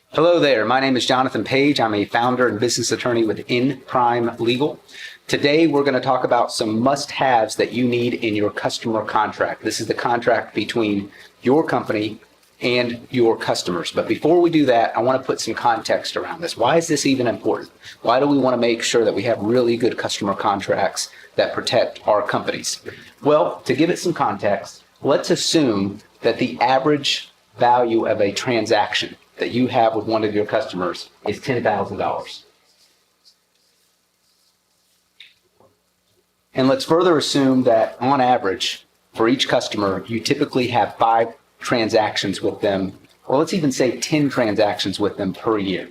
Hello there. My name is Jonathan Page. I'm a founder and business attorney with In Prime Legal. Today, we're going to talk about some must-haves that you need in your customer contract. This is the contract between your company and your customers. But before we do that, I want to put some context around this. Why is this even important? Why do we want to make sure that we have really good customer contracts that protect our companies? Well, to give it some context, let's assume that the average value of a transaction that you have with one of your customers is $10,000. And let's further assume that on average, for each customer, you typically have 5 transactions with them, or let's even say 10 transactions with them per year.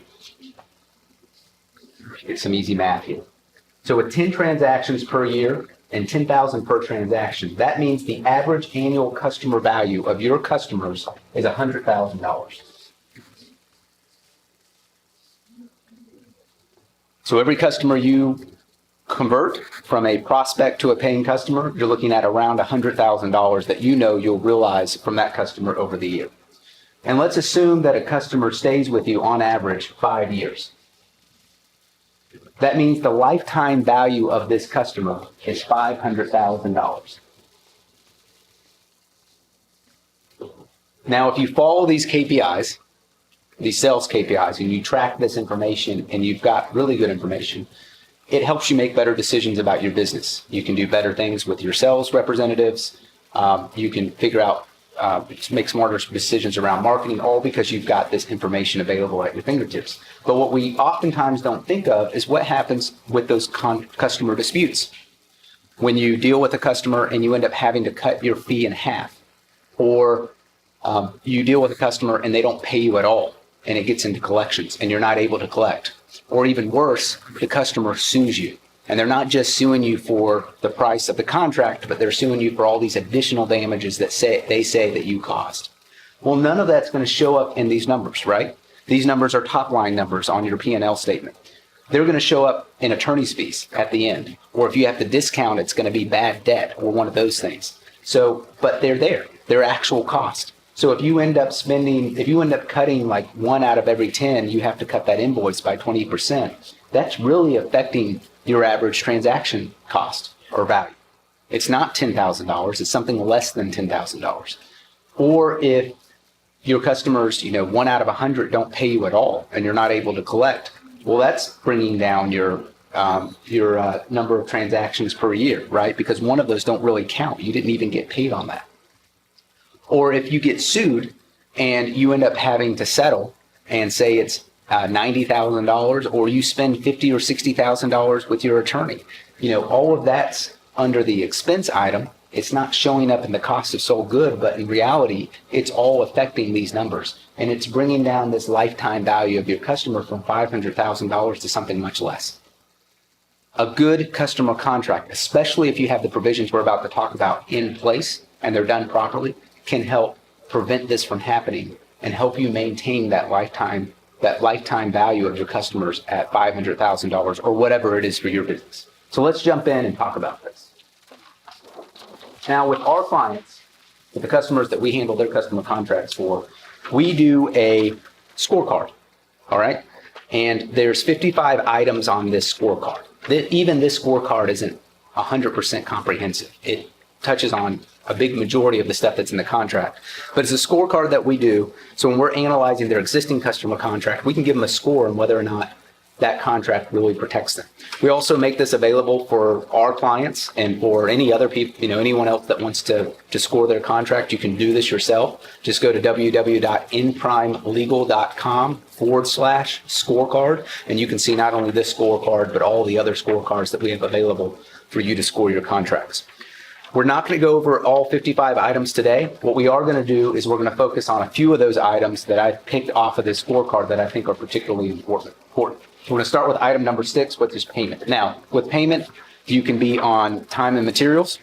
Get some easy math here. So with 10 transactions per year and 10,000 per transaction, that means the average annual customer value of your customers is $100,000. So every customer you convert from a prospect to a paying customer, you're looking at around $100,000 that you know you'll realize from that customer over the year. And let's assume that a customer stays with you on average 5 years. That means the lifetime value of this customer is $500,000. Now, if you follow these KPIs, these sales KPIs, and you track this information and you've got really good information, it helps you make better decisions about your business. You can do better things with your sales representatives. You can figure out, make smarter decisions around marketing, all because you've got this information available at your fingertips. But what we oftentimes don't think of is what happens with those customer disputes. When you deal with a customer and you end up having to cut your fee in half, or you deal with a customer and they don't pay you at all, and it gets into collections and you're not able to collect. Or even worse, the customer sues you. And they're not just suing you for the price of the contract, but they're suing you for all these additional damages that they say that you caused. Well, none of that's going to show up in these numbers, right? These numbers are top line numbers on your P&L statement. They're going to show up in attorney's fees at the end. Or if you have to discount, it's going to be bad debt or one of those things. So, but they're there. They're actual cost. So if you end up cutting like 1 out of every 10, you have to cut that invoice by 20%. That's really affecting your average transaction cost or value. It's not $10,000. It's something less than $10,000. Or if your customers, 1 out of 100 don't pay you at all and you're not able to collect, well, that's bringing down your number of transactions per year, right? Because one of those don't really count. You didn't even get paid on that. Or if you get sued and you end up having to settle and say it's $90,000, or you spend $50,000 or $60,000 with your attorney, all of that's under the expense item. It's not showing up in the cost of sold good, but in reality, it's all affecting these numbers. And it's bringing down this lifetime value of your customer from $500,000 to something much less. A good customer contract, especially if you have the provisions we're about to talk about in place and they're done properly, can help prevent this from happening and help you maintain that lifetime value of your customers at $500,000 or whatever it is for your business. So let's jump in and talk about this. Now, with our clients, with the customers that we handle their customer contracts for, we do a scorecard, all right? And there's 55 items on this scorecard. Even this scorecard isn't 100% comprehensive. It touches on a big majority of the stuff that's in the contract. But it's a scorecard that we do, so when we're analyzing their existing customer contract, we can give them a score on whether or not that contract really protects them. We also make this available for our clients and for any other people, anyone else that wants to score their contract. You can do this yourself. Just go to www.inprimelegal.com/scorecard, and you can see not only this scorecard, but all the other scorecards that we have available for you to score your contracts. We're not going to go over all 55 items today. What we are going to do is we're going to focus on a few of those items that I've picked off of this scorecard that I think are particularly important. We're going to start with item number 6, which is payment. Now, with payment, you can be on time and materials,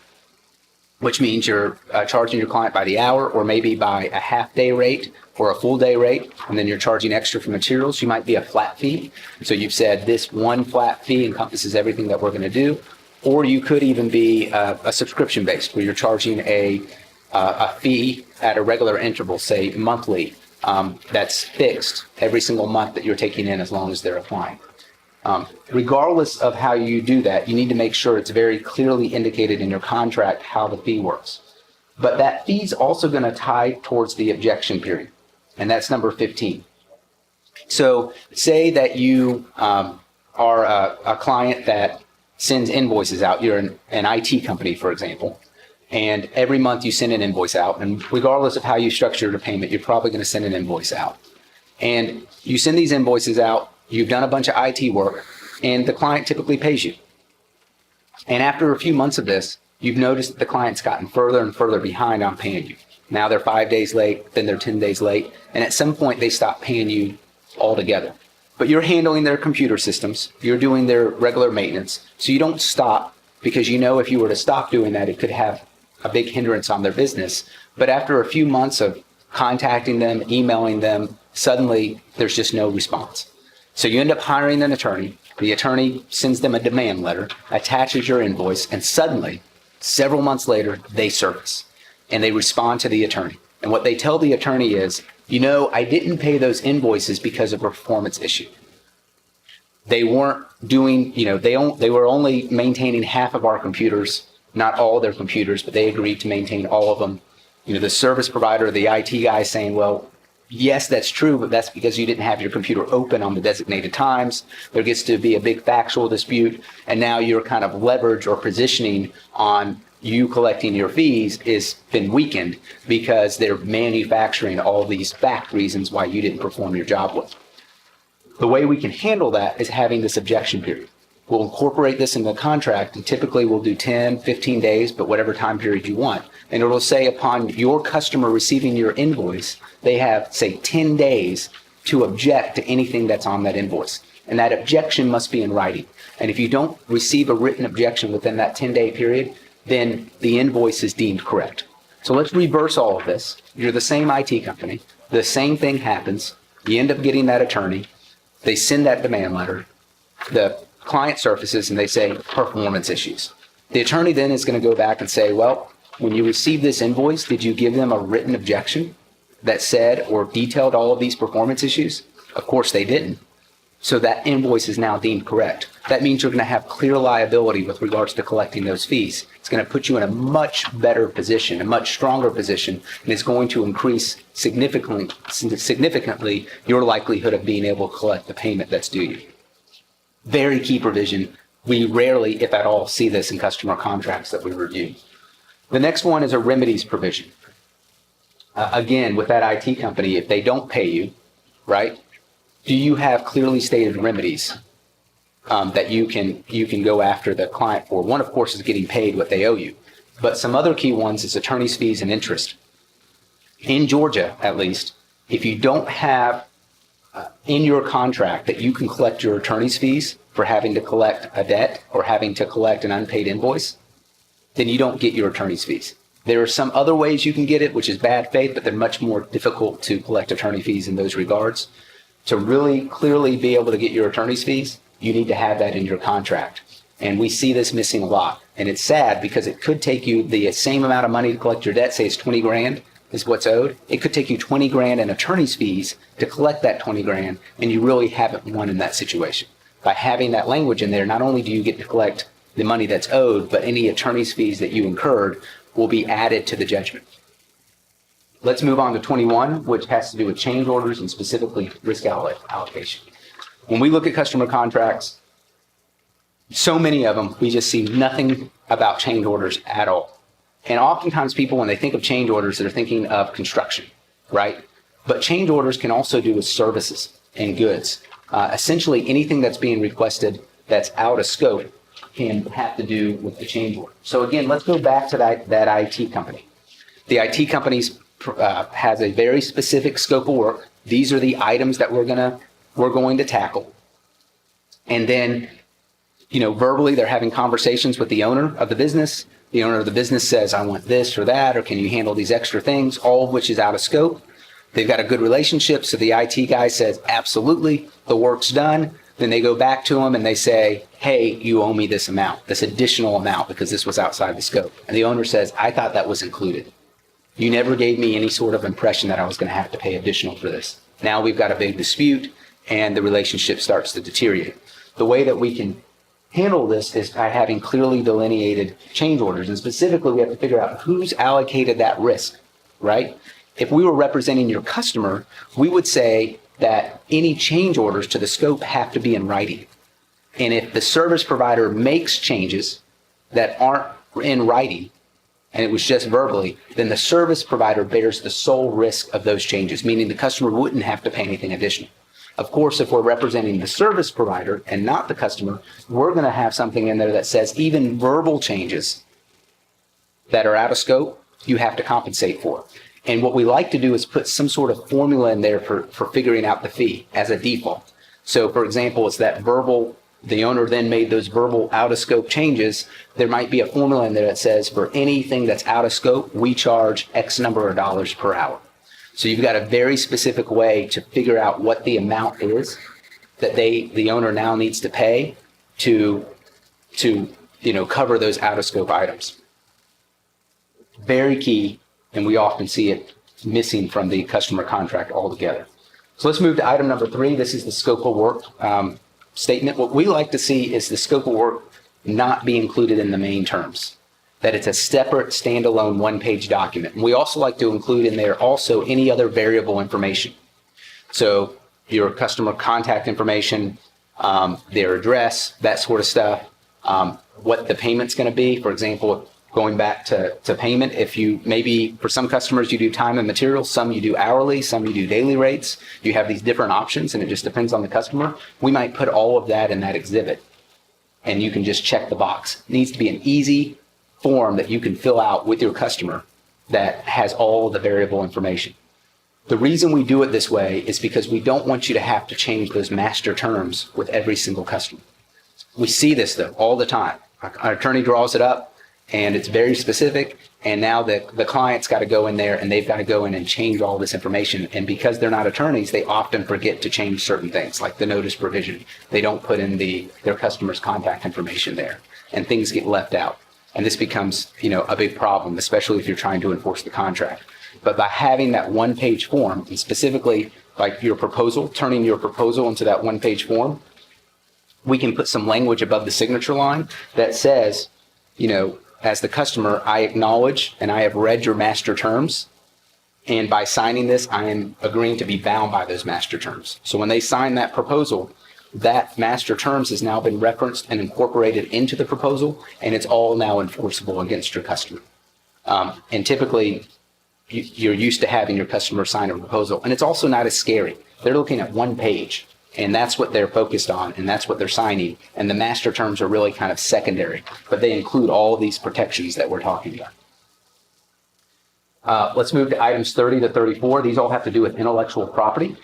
which means you're charging your client by the hour or maybe by a half-day rate or a full-day rate, and then you're charging extra for materials. You might be a flat fee. So you've said this one flat fee encompasses everything that we're going to do. Or you could even be a subscription-based, where you're charging a fee at a regular interval, say monthly, that's fixed every single month that you're taking in as long as they're applying. Regardless of how you do that, you need to make sure it's very clearly indicated in your contract how the fee works. But that fee's also going to tie towards the objection period, and that's number 15. So say that you are a client that sends invoices out. You're an IT company, for example, and every month you send an invoice out, and regardless of how you structure your payment, you're probably going to send an invoice out. And you send these invoices out, you've done a bunch of IT work, and the client typically pays you. And after a few months of this, you've noticed that the client's gotten further and further behind on paying you. Now they're 5 days late, then they're 10 days late, and at some point they stop paying you altogether. But you're handling their computer systems, you're doing their regular maintenance, so you don't stop, because you know if you were to stop doing that, it could have a big hindrance on their business. But after a few months of contacting them, emailing them, suddenly there's just no response. So you end up hiring an attorney. The attorney sends them a demand letter, attaches your invoice, and suddenly, several months later, they surface and they respond to the attorney. And what they tell the attorney is, I didn't pay those invoices because of a performance issue. They weren't doing, they were only maintaining half of our computers, not all their computers, but they agreed to maintain all of them. The service provider, the IT guy saying, well, yes, that's true, but that's because you didn't have your computer open on the designated times. There gets to be a big factual dispute, and now your kind of leverage or positioning on you collecting your fees is been weakened because they're manufacturing all these fact reasons why you didn't perform your job well. The way we can handle that is having this objection period. We'll incorporate this in the contract, and typically we'll do 10, 15 days, but whatever time period you want. And it'll say upon your customer receiving your invoice, they have, say, 10 days to object to anything that's on that invoice. And that objection must be in writing. And if you don't receive a written objection within that 10-day period, then the invoice is deemed correct. So let's reverse all of this. You're the same IT company. The same thing happens. You end up getting that attorney. They send that demand letter. The client surfaces and they say performance issues. The attorney then is going to go back and say, well, when you received this invoice, did you give them a written objection that said or detailed all of these performance issues? Of course they didn't. So that invoice is now deemed correct. That means you're going to have clear liability with regards to collecting those fees. It's going to put you in a much better position, a much stronger position, and it's going to increase significantly your likelihood of being able to collect the payment that's due you. Very key provision. We rarely, if at all, see this in customer contracts that we review. The next one is a remedies provision. Again, with that IT company, if they don't pay you, right, do you have clearly stated remedies that you can go after the client for? One, of course, is getting paid what they owe you. But some other key ones is attorney's fees and interest. In Georgia, at least, if you don't have in your contract that you can collect your attorney's fees for having to collect a debt or having to collect an unpaid invoice, then you don't get your attorney's fees. There are some other ways you can get it, which is bad faith, but they're much more difficult to collect attorney fees in those regards. To really clearly be able to get your attorney's fees, you need to have that in your contract. And we see this missing a lot. And it's sad because it could take you the same amount of money to collect your debt, say it's 20 grand is what's owed. It could take you 20 grand in attorney's fees to collect that 20 grand, and you really haven't won in that situation. By having that language in there, not only do you get to collect the money that's owed, but any attorney's fees that you incurred will be added to the judgment. Let's move on to 21, which has to do with change orders and specifically risk allocation. When we look at customer contracts, so many of them, we just see nothing about change orders at all. And oftentimes people, when they think of change orders, they're thinking of construction, right? But change orders can also do with services and goods. Essentially, anything that's being requested that's out of scope can have to do with the change order. So again, let's go back to that IT company. The IT company has a very specific scope of work. These are the items that we're going to tackle. And then, verbally, they're having conversations with the owner of the business. The owner of the business says, I want this or that, or can you handle these extra things, all of which is out of scope. They've got a good relationship, so the IT guy says, absolutely, the work's done. Then they go back to him and they say, hey, you owe me this amount, this additional amount, because this was outside the scope. And the owner says, I thought that was included. You never gave me any sort of impression that I was going to have to pay additional for this. Now we've got a big dispute and the relationship starts to deteriorate. The way that we can handle this is by having clearly delineated change orders. And specifically, we have to figure out who's allocated that risk, right? If we were representing your customer, we would say that any change orders to the scope have to be in writing. And if the service provider makes changes that aren't in writing, and it was just verbally, then the service provider bears the sole risk of those changes, meaning the customer wouldn't have to pay anything additional. Of course, if we're representing the service provider and not the customer, we're going to have something in there that says even verbal changes that are out of scope, you have to compensate for. And what we like to do is put some sort of formula in there for figuring out the fee as a default. So, for example, it's that verbal, the owner then made those verbal out of scope changes. There might be a formula in there that says for anything that's out of scope, we charge X number of dollars per hour. So you've got a very specific way to figure out what the amount is that the owner now needs to pay to cover those out of scope items. Very key, and we often see it missing from the customer contract altogether. So let's move to item number 3. This is the scope of work statement. What we like to see is the scope of work not be included in the main terms, that it's a separate standalone one-page document. And we also like to include in there also any other variable information. So your customer contact information, their address, that sort of stuff, what the payment's going to be. For example, going back to payment, if you maybe for some customers you do time and material, some you do hourly, some you do daily rates. You have these different options and it just depends on the customer. We might put all of that in that exhibit and you can just check the box. It needs to be an easy form that you can fill out with your customer that has all the variable information. The reason we do it this way is because we don't want you to have to change those master terms with every single customer. We see this though all the time. Our attorney draws it up and it's very specific, and now the client's got to go in there and they've got to go in and change all this information. And because they're not attorneys, they often forget to change certain things like the notice provision. They don't put in their customer's contact information there and things get left out. And this becomes, a big problem, especially if you're trying to enforce the contract. But by having that one-page form, and specifically like your proposal, turning your proposal into that one-page form, we can put some language above the signature line that says, as the customer, I acknowledge and I have read your master terms. And by signing this, I am agreeing to be bound by those master terms. So when they sign that proposal, that master terms has now been referenced and incorporated into the proposal, and it's all now enforceable against your customer. And typically, you're used to having your customer sign a proposal, and it's also not as scary. They're looking at one page, and that's what they're focused on, and that's what they're signing. And the master terms are really kind of secondary, but they include all of these protections that we're talking about. Let's move to items 30 to 34. These all have to do with intellectual property.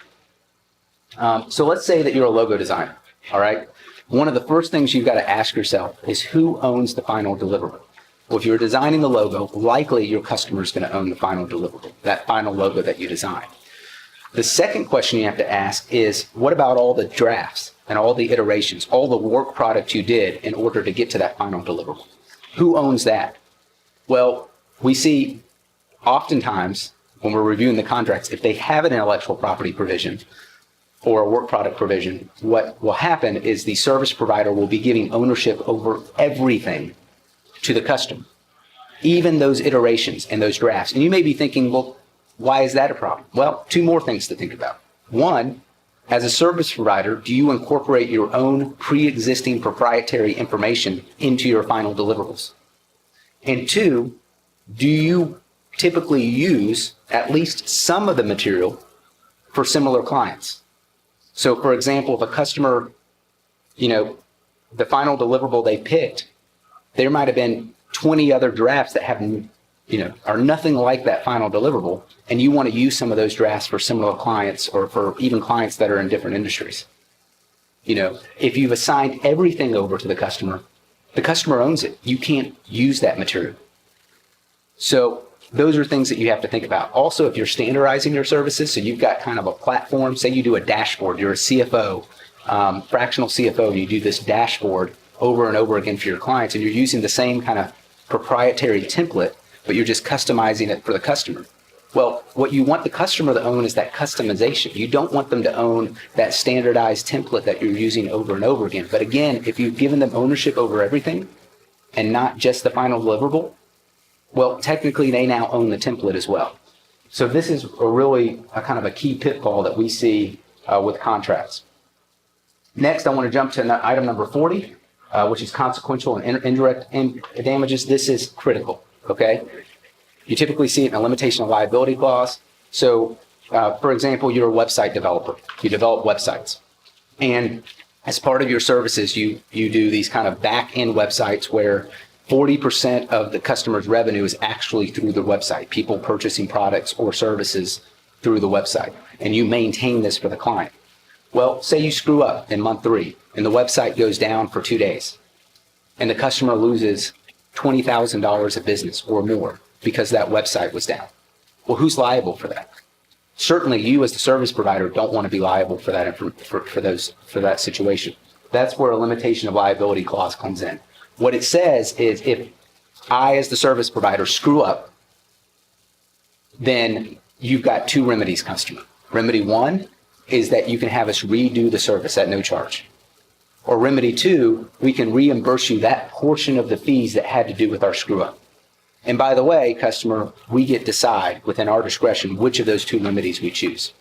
So let's say that you're a logo designer, all right? One of the first things you've got to ask yourself is who owns the final deliverable? Well, if you're designing the logo, likely your customer is going to own the final deliverable, that final logo that you design. The second question you have to ask is, what about all the drafts and all the iterations, all the work product you did in order to get to that final deliverable? Who owns that? Well, we see oftentimes when we're reviewing the contracts, if they have an intellectual property provision or a work product provision, what will happen is the service provider will be giving ownership over everything to the customer, even those iterations and those drafts. And you may be thinking, well, why is that a problem? Well, 2 more things to think about. 1, as a service provider, do you incorporate your own pre-existing proprietary information into your final deliverables? And 2, do you typically use at least some of the material for similar clients? So, for example, if a customer, the final deliverable they picked, there might have been 20 other drafts that have, are nothing like that final deliverable, and you want to use some of those drafts for similar clients or for even clients that are in different industries. If you've assigned everything over to the customer owns it. You can't use that material. So those are things that you have to think about. Also, if you're standardizing your services, so you've got kind of a platform, say you do a dashboard, you're a CFO, fractional CFO, and you do this dashboard over and over again for your clients, and you're using the same kind of proprietary template, but you're just customizing it for the customer. Well, what you want the customer to own is that customization. You don't want them to own that standardized template that you're using over and over again. But again, if you've given them ownership over everything and not just the final deliverable, well, technically they now own the template as well. So this is a kind of a key pitfall that we see with contracts. Next, I want to jump to item number 40, which is consequential and indirect damages. This is critical, okay? You typically see it in a limitation of liability clause. So, for example, you're a website developer. You develop websites. And as part of your services, you do these kind of back-end websites where 40% of the customer's revenue is actually through the website, people purchasing products or services through the website. And you maintain this for the client. Well, say you screw up in month 3 and the website goes down for 2 days and the customer loses $20,000 of business or more because that website was down. Well, who's liable for that? Certainly you as the service provider don't want to be liable for that for that situation. That's where a limitation of liability clause comes in. What it says is if I as the service provider screw up, then you've got 2 remedies, customer. Remedy 1 is that you can have us redo the service at no charge. Or remedy 2, we can reimburse you that portion of the fees that had to do with our screw up. And by the way, customer, we get to decide within our discretion which of those 2 remedies we choose.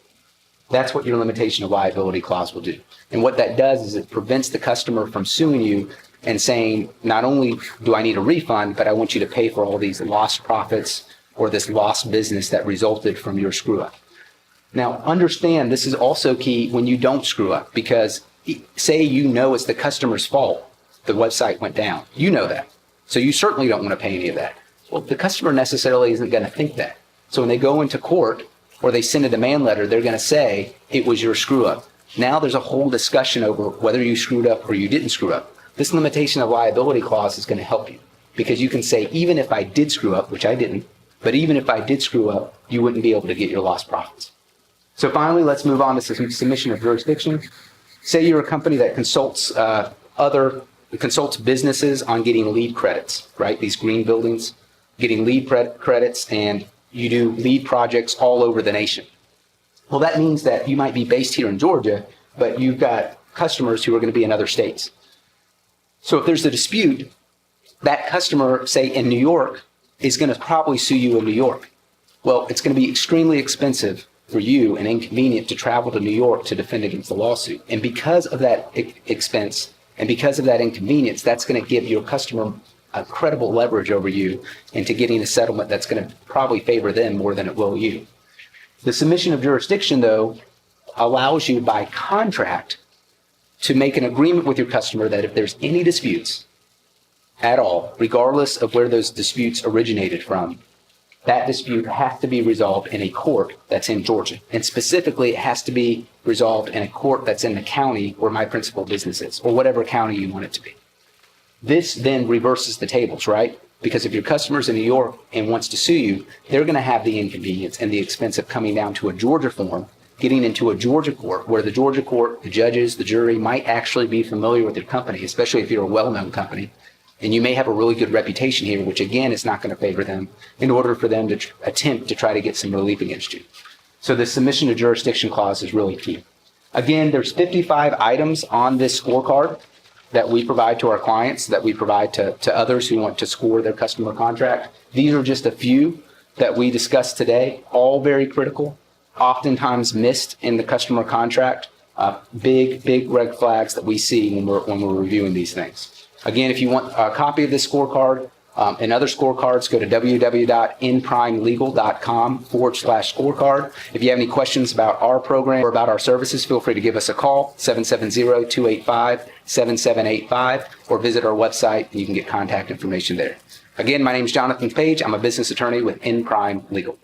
That's what your limitation of liability clause will do. And what that does is it prevents the customer from suing you and saying, not only do I need a refund, but I want you to pay for all these lost profits or this lost business that resulted from your screw up. Now, understand this is also key when you don't screw up, because say you know it's the customer's fault the website went down. You know that. So you certainly don't want to pay any of that. Well, the customer necessarily isn't going to think that. So when they go into court or they send a demand letter, they're going to say it was your screw up. Now there's a whole discussion over whether you screwed up or you didn't screw up. This limitation of liability clause is going to help you, because you can say, even if I did screw up, which I didn't, but even if I did screw up, you wouldn't be able to get your lost profits. So finally, let's move on to submission of jurisdiction. Say you're a company that consults businesses on getting lead credits, right? These green buildings, getting lead credits, and you do lead projects all over the nation. Well, that means that you might be based here in Georgia, but you've got customers who are going to be in other states. So if there's a dispute, that customer, say in New York, is going to probably sue you in New York. Well, it's going to be extremely expensive for you and inconvenient to travel to New York to defend against the lawsuit. And because of that expense and because of that inconvenience, that's going to give your customer a credible leverage over you into getting a settlement that's going to probably favor them more than it will you. The submission of jurisdiction, though, allows you by contract to make an agreement with your customer that if there's any disputes at all, regardless of where those disputes originated from, that dispute has to be resolved in a court that's in Georgia. And specifically, it has to be resolved in a court that's in the county where my principal business is, or whatever county you want it to be. This then reverses the tables, right? Because if your customer's in New York and wants to sue you, they're going to have the inconvenience and the expense of coming down to a Georgia forum, getting into a Georgia court, where the Georgia court, the judges, the jury might actually be familiar with your company, especially if you're a well-known company. And you may have a really good reputation here, which again is not going to favor them, in order for them to attempt to try to get some relief against you. So the submission to jurisdiction clause is really key. Again, there's 55 items on this scorecard that we provide to our clients, that we provide to others who want to score their customer contract. These are just a few that we discussed today, all very critical, oftentimes missed in the customer contract. Big red flags that we see when we're reviewing these things. Again, if you want a copy of this scorecard and other scorecards, go to www.nprimelegal.com/scorecard. If you have any questions about our program or about our services, feel free to give us a call, 770-285-7785, or visit our website and you can get contact information there. Again, my name is Jonathan Page. I'm a business attorney with N Prime Legal.